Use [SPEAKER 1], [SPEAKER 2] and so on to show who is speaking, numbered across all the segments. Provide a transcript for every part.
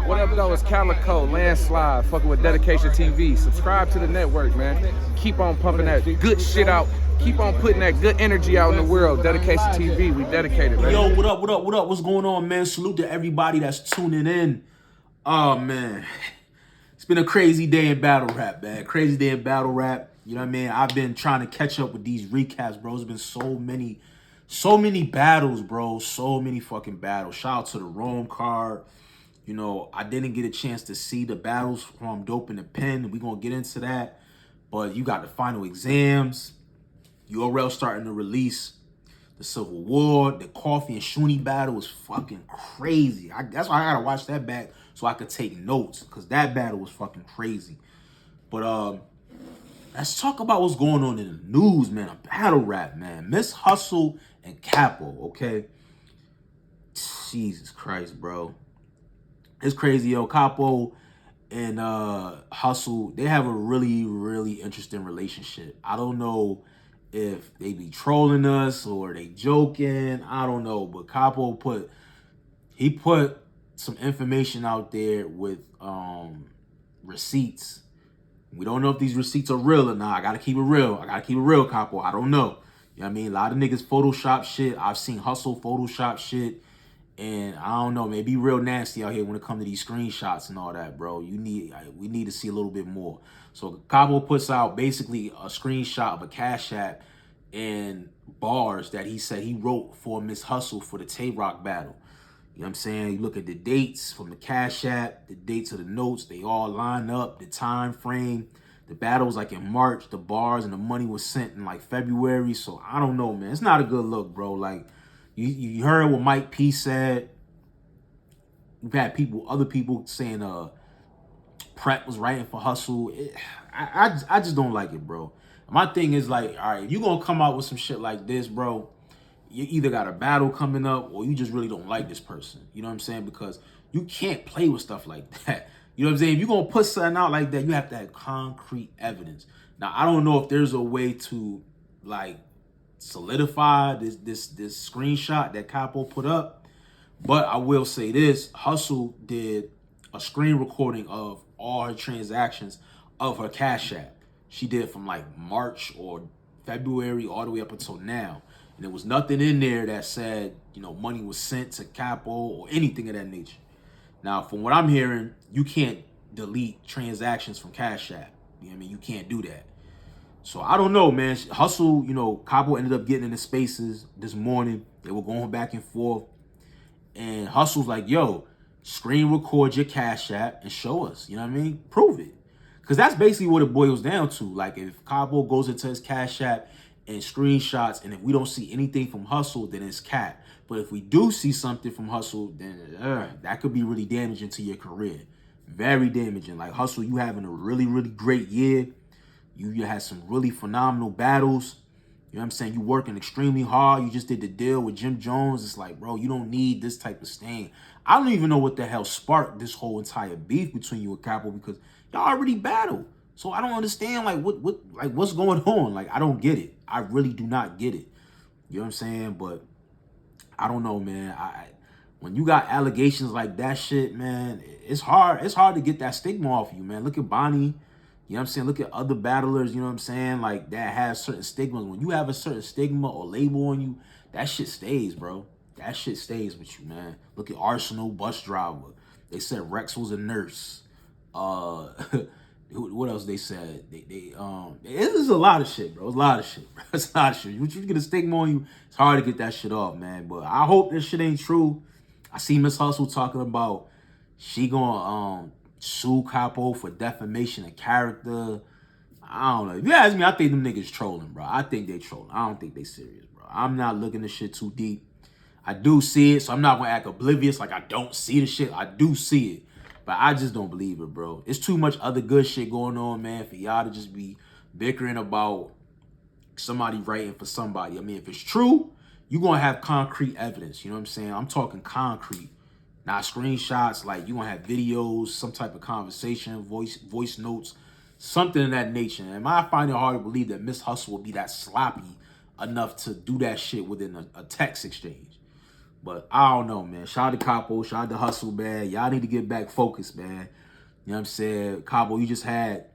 [SPEAKER 1] What up, though? It's Calico, Landslide, fucking with Dedication TV. Subscribe to the network, man. Keep on pumping that good shit out. Keep on putting that good energy out in the world. Dedication TV, we dedicated, man.
[SPEAKER 2] Yo, what up, what up, what up? What's going on, man? Salute to everybody that's tuning in. Oh, man. It's been a crazy day in battle rap, man. Crazy day in battle rap. You know what I mean? I've been trying to catch up with these recaps, bro. There's been so many battles, bro. So many fucking battles. Shout out to the Rome card. You know, I didn't get a chance to see the battles from Dope in the Pen. We're going to get into that. But you got the final exams. URL starting to release the Civil War. The Coffee and Shuni battle was fucking crazy. That's why I got to watch that back so I could take notes. Because that battle was fucking crazy. But let's talk about what's going on in the news, man. A battle rap, man. Miss Hustle and Kapo, okay? Jesus Christ, bro. It's crazy, yo. Kapo and Hustle, they have a really interesting relationship. I don't know if they be trolling us or they joking. I don't know. But Kapo put some information out there with receipts. We don't know if these receipts are real or not. I gotta keep it real. Kapo. I don't know. You know what I mean? A lot of niggas Photoshop shit. I've seen Hustle Photoshop shit. And I don't know, man, be real nasty out here when it comes to these screenshots and all that, bro. We need to see a little bit more. So Kapo puts out basically a screenshot of a Cash App and bars that he said he wrote for Miss Hustle for the Tay-Rock battle. You know what I'm saying? You look at the dates from the Cash App, the dates of the notes, they all line up, the time frame. The battle was like in March, the bars and the money was sent in like February. So I don't know, man. It's not a good look, bro. Like, you heard what Mike P said. We've had other people saying Prep was writing for Hustle. I just don't like it, bro. My thing is like, all right, if you gonna come out with some shit like this, bro, you either got a battle coming up or you just really don't like this person. You know what I'm saying? Because you can't play with stuff like that. You know what I'm saying? If you're gonna put something out like that, you have to have concrete evidence. Now, I don't know if there's a way to like solidify this screenshot that Kapo put up, but I will say this: Hustle did a screen recording of all her transactions of her Cash App. She did from like March or February all the way up until now, and there was nothing in there that said, you know, money was sent to Kapo or anything of that nature. Now, from what I'm hearing, you can't delete transactions from Cash App. You know what I mean? You can't do that. So I don't know, man. Hustle, you know, Kapo ended up getting in the spaces this morning. They were going back and forth. And Hustle's like, yo, screen record your Cash App and show us. You know what I mean? Prove it. Because that's basically what it boils down to. Like, if Kapo goes into his Cash App and screenshots, and if we don't see anything from Hustle, then it's cat. But if we do see something from Hustle, then that could be really damaging to your career. Very damaging. Like, Hustle, you having a really great year. You had some really phenomenal battles. You know what I'm saying? You working extremely hard. You just did the deal with Jim Jones. It's like, bro, you don't need this type of stain. I don't even know what the hell sparked this whole entire beef between you and Kapo, because y'all already battled. So I don't understand like what's going on. Like, I don't get it. I really do not get it. You know what I'm saying? But I don't know, man. When you got allegations like that shit, man, it's hard to get that stigma off you, man. Look at Bonnie. You know what I'm saying? Look at other battlers, you know what I'm saying? Like, that have certain stigmas. When you have a certain stigma or label on you, that shit stays, bro. That shit stays with you, man. Look at Arsenal, bus driver. They said Rex was a nurse. What else they said? It's a lot of shit, bro. It's a lot of shit, bro. It's a lot of shit. When you get a stigma on you, it's hard to get that shit off, man. But I hope this shit ain't true. I see Miss Hustle talking about she gonna sue Kapo for defamation of character. I don't know. If you ask me, I think them niggas trolling, bro. I think they trolling. I don't think they serious, bro. I'm not looking at shit too deep. I do see it, so I'm not gonna act oblivious like I don't see the shit. I do see it, but I just don't believe it, bro. It's too much other good shit going on, man, for y'all to just be bickering about somebody writing for somebody. I mean, if it's true, you're gonna have concrete evidence. You know what I'm saying? I'm talking concrete. Not screenshots, like you gonna have videos, some type of conversation, voice notes, something of that nature. And I find it hard to believe that Miss Hustle will be that sloppy enough to do that shit within a text exchange. But I don't know, man. Shout out to Kapo. Shout out to Hustle, man. Y'all need to get back focused, man. You know what I'm saying? Kapo, you just had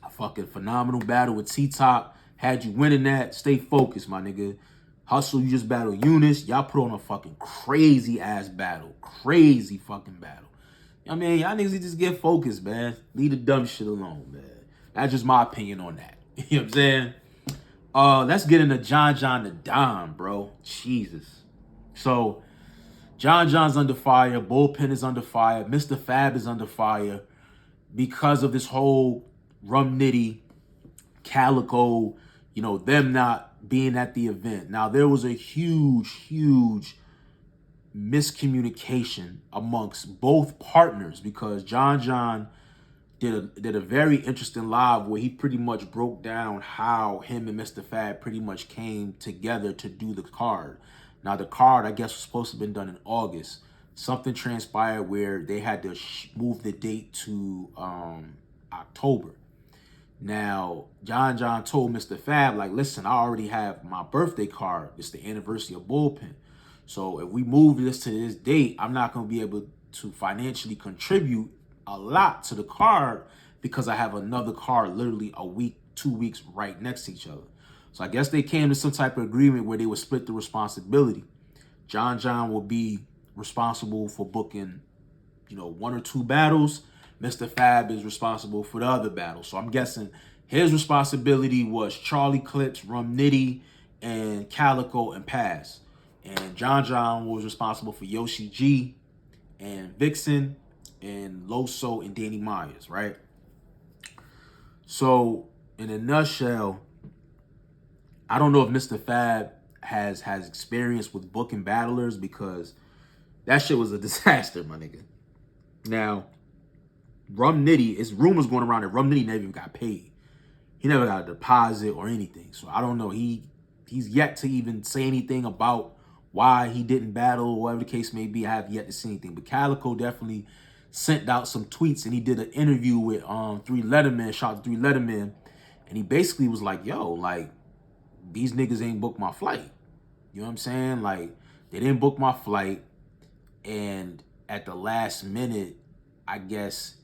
[SPEAKER 2] a fucking phenomenal battle with T-Top. Had you winning that, stay focused, my nigga. Hustle, you just battled Eunice. Y'all put on a fucking crazy ass battle. Crazy fucking battle. I mean, y'all niggas need to just get focused, man. Leave the dumb shit alone, man. That's just my opinion on that. You know what I'm saying? Let's get into John the Don, bro. Jesus. So, John's under fire. Bullpen is under fire. Mistah Fab is under fire because of this whole Rum Nitty, Calico, you know, them not being at the event. Now, there was a huge miscommunication amongst both partners because John did a very interesting live where he pretty much broke down how him and Mistah Fab pretty much came together to do the card. Now, the card, I guess, was supposed to have been done in August. Something transpired where they had to move the date to October. Now, John told Mistah Fab, like, listen, I already have my birthday card. It's the anniversary of Bullpen. So if we move this to this date, I'm not going to be able to financially contribute a lot to the card because I have another card literally a week, 2 weeks right next to each other. So I guess they came to some type of agreement where they would split the responsibility. John will be responsible for booking, you know, 1 or 2 battles. Mistah Fab is responsible for the other battles. So I'm guessing his responsibility was Charlie Clips, Rum Nitty, and Calico and Pass. And John was responsible for Yoshi G and Vixen and Loso and Danny Myers, right? So in a nutshell, I don't know if Mistah Fab has experience with booking battlers because that shit was a disaster, my nigga. Now, Rum Nitty, it's rumors going around that Rum Nitty never even got paid. He never got a deposit or anything. So I don't know. He's yet to even say anything about why he didn't battle or whatever the case may be. I have yet to see anything. But Calico definitely sent out some tweets and he did an interview with 3 Letterman, shout out to 3 Letterman. And he basically was like, yo, like, these niggas ain't booked my flight. You know what I'm saying? Like, they didn't book my flight. And at the last minute, I guess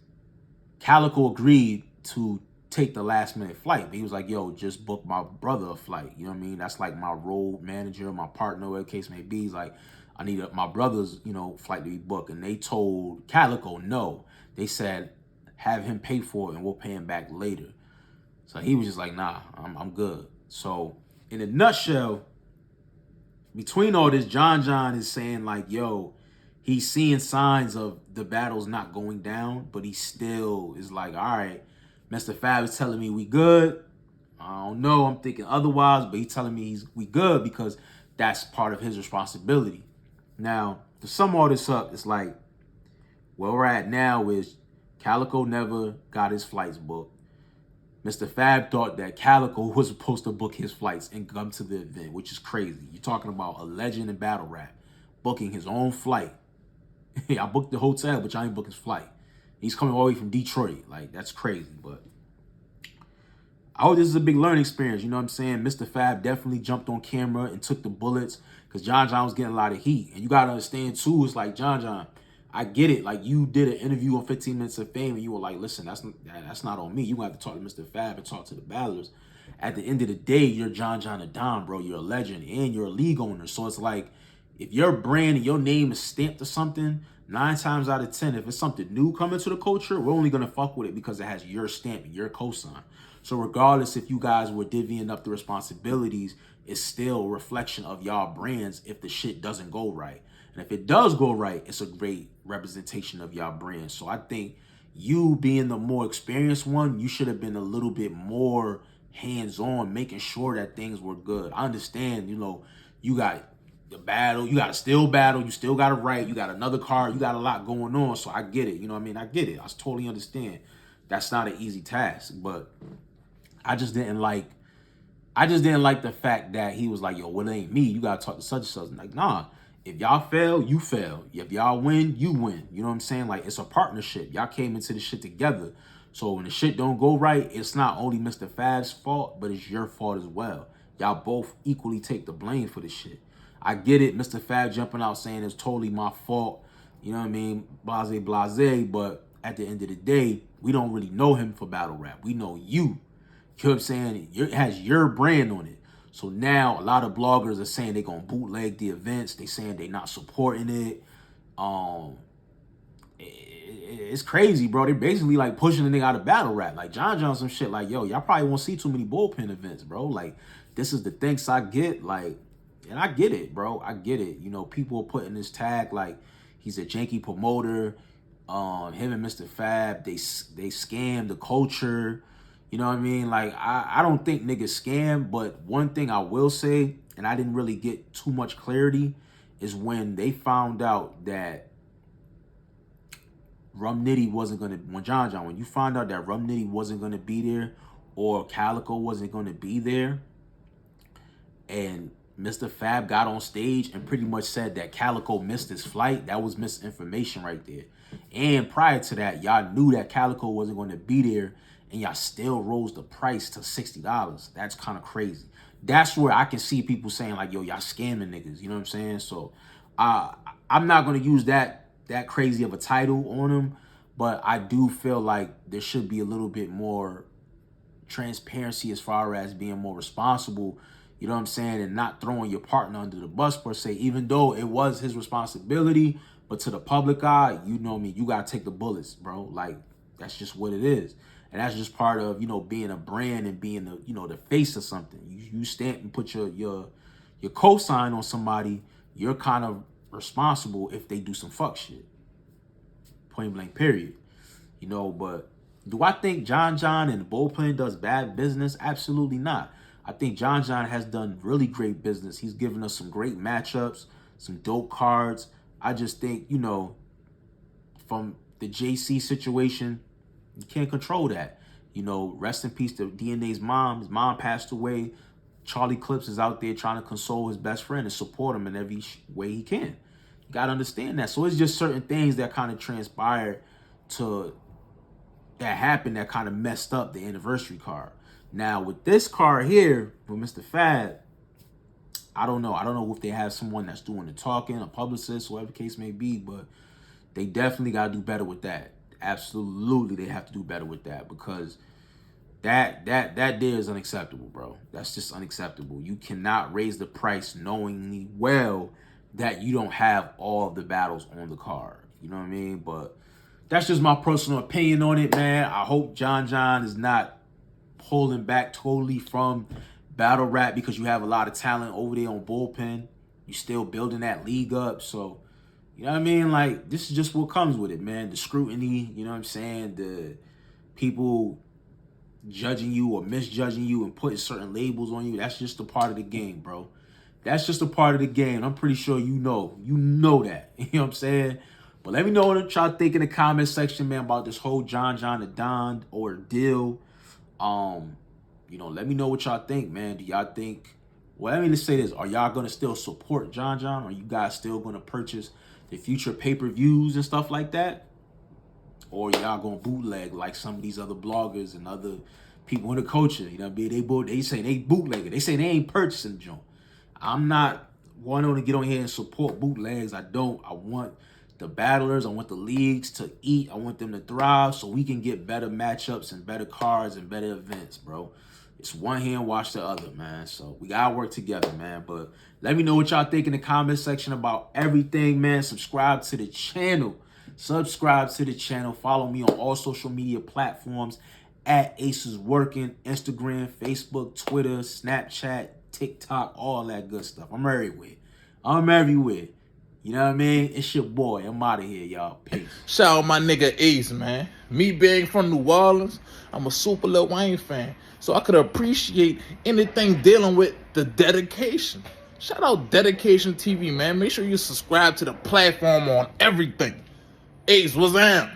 [SPEAKER 2] Calico agreed to take the last minute flight. But he was like, yo, just book my brother a flight. You know what I mean? That's like my road manager, my partner, whatever the case may be. He's like, I need my brother's, you know, flight to be booked. And they told Calico no. They said, have him pay for it and we'll pay him back later. So he was just like, nah, I'm good. So in a nutshell, between all this, John is saying like, yo, he's seeing signs of the battles not going down, but he still is like, all right, Mistah Fab is telling me we good. I don't know, I'm thinking otherwise, but he's telling me we good because that's part of his responsibility. Now, to sum all this up, it's like, where we're at now is Calico never got his flights booked. Mistah Fab thought that Calico was supposed to book his flights and come to the event, which is crazy. You're talking about a legend in battle rap booking his own flight. I booked the hotel, but y'all ain't booked his flight. He's coming all the way from Detroit. Like, that's crazy. But I hope this is a big learning experience. You know what I'm saying? Mistah Fab definitely jumped on camera and took the bullets because John was getting a lot of heat. And you got to understand, too, it's like, John, I get it. Like, you did an interview on 15 Minutes of Fame and you were like, listen, that's not on me. You have to talk to Mistah Fab and talk to the battlers. At the end of the day, you're John the Don, bro. You're a legend and you're a league owner. So it's like, if your brand and your name is stamped to something, 9 times out of 10, if it's something new coming to the culture, we're only going to fuck with it because it has your stamp and your cosign. So regardless if you guys were divvying up the responsibilities, it's still a reflection of y'all brands if the shit doesn't go right. And if it does go right, it's a great representation of y'all brand. So I think you being the more experienced one, you should have been a little bit more hands-on, making sure that things were good. I understand, you know, you got the battle, you got to still battle, you still got to write, you got another card, you got a lot going on. So I get it, you know what I mean? I get it. I totally understand. That's not an easy task, but I just didn't like the fact that he was like, yo, well, it ain't me. You got to talk to such and such. Like, nah, if y'all fail, you fail. If y'all win, you win. You know what I'm saying? Like, it's a partnership. Y'all came into this shit together. So when the shit don't go right, it's not only Mistah Fab's fault, but it's your fault as well. Y'all both equally take the blame for this shit. I get it. Mr. Fab jumping out saying it's totally my fault. You know what I mean? Blase, blase. But at the end of the day, we don't really know him for battle rap. We know you. You know what I'm saying? It has your brand on it. So now a lot of bloggers are saying they're going to bootleg the events. They saying they're not supporting it. It's crazy, bro. They're basically like pushing the nigga out of battle rap. Like John some shit like, yo, y'all probably won't see too many bullpen events, bro. Like, this is the thanks I get. Like, and I get it, bro. I get it. You know, people are putting this tag like he's a janky promoter. Him and Mr. Fab, they scam the culture. You know what I mean? Like, I don't think niggas scam, but one thing I will say, and I didn't really get too much clarity, is when they found out that Rum Nitty wasn't gonna, when you find out that Rum Nitty wasn't gonna be there, or Calico wasn't gonna be there, and Mr. Fab got on stage and pretty much said that Calico missed his flight, that was misinformation right there. And prior to that, y'all knew that Calico wasn't gonna be there, and y'all still rose the price to $60. That's kind of crazy. That's where I can see people saying like, yo, y'all scamming niggas. You know what I'm saying? So I'm not gonna use that crazy of a title on him, but I do feel like there should be a little bit more transparency as far as being more responsible, you know what I'm saying, and not throwing your partner under the bus per se, even though it was his responsibility. But to the public eye, you know me, you gotta take the bullets, bro. Like, that's just what it is. And that's just part of, you know, being a brand and being the, you know, the face of something. You stamp and put your cosign on somebody, you're kind of responsible if they do some fuck shit. Point blank, period. You know, but do I think John and the bullpen does bad business? Absolutely not. I think John has done really great business. He's given us some great matchups, some dope cards. I just think, you know, from the JC situation, you can't control that. You know, rest in peace to DNA's mom. His mom passed away. Charlie Clips is out there trying to console his best friend and support him in every way he can. You got to understand that. So it's just certain things that kind of transpired that happened that kind of messed up the anniversary card. Now, with this card here, with Mr. Fab, I don't know. I don't know if they have someone that's doing the talking, a publicist, whatever the case may be, but they definitely got to do better with that. Absolutely, they have to do better with that, because that there is unacceptable, bro. That's just unacceptable. You cannot raise the price knowingly well that you don't have all of the battles on the card. You know what I mean? But that's just my personal opinion on it, man. I hope John is not pulling back totally from battle rap, because you have a lot of talent over there on bullpen. You still building that league up. So, you know what I mean? Like, this is just what comes with it, man. The scrutiny, you know what I'm saying? The people judging you or misjudging you and putting certain labels on you. That's just a part of the game, bro. That's just a part of the game. I'm pretty sure you know that. You know what I'm saying? But let me know what y'all think in the comment section, man, about this whole John the Don ordeal. You know, let me know what y'all think, man. Do y'all think, well, let me just say this. Are y'all going to still support John? Are you guys still going to purchase the future pay-per-views and stuff like that? Or y'all going to bootleg like some of these other bloggers and other people in the culture? You know what I mean? They say they bootleg. They say they ain't purchasing the joint. I'm not wanting to get on here and support bootlegs. I don't. I want the battlers, I want the leagues to eat. I want them to thrive so we can get better matchups and better cards and better events, bro. It's one hand wash the other, man. So we got to work together, man. But let me know what y'all think in the comment section about everything, man. Subscribe to the channel. Follow me on all social media platforms at Aces Working, Instagram, Facebook, Twitter, Snapchat, TikTok, all that good stuff. I'm everywhere. You know what I mean? It's your boy. I'm out of here, y'all. Peace.
[SPEAKER 3] Shout out my nigga Ace, man. Me being from New Orleans, I'm a super Lil Wayne fan. So I could appreciate anything dealing with the dedication. Shout out Dedication TV, man. Make sure you subscribe to the platform on everything. Ace, what's up?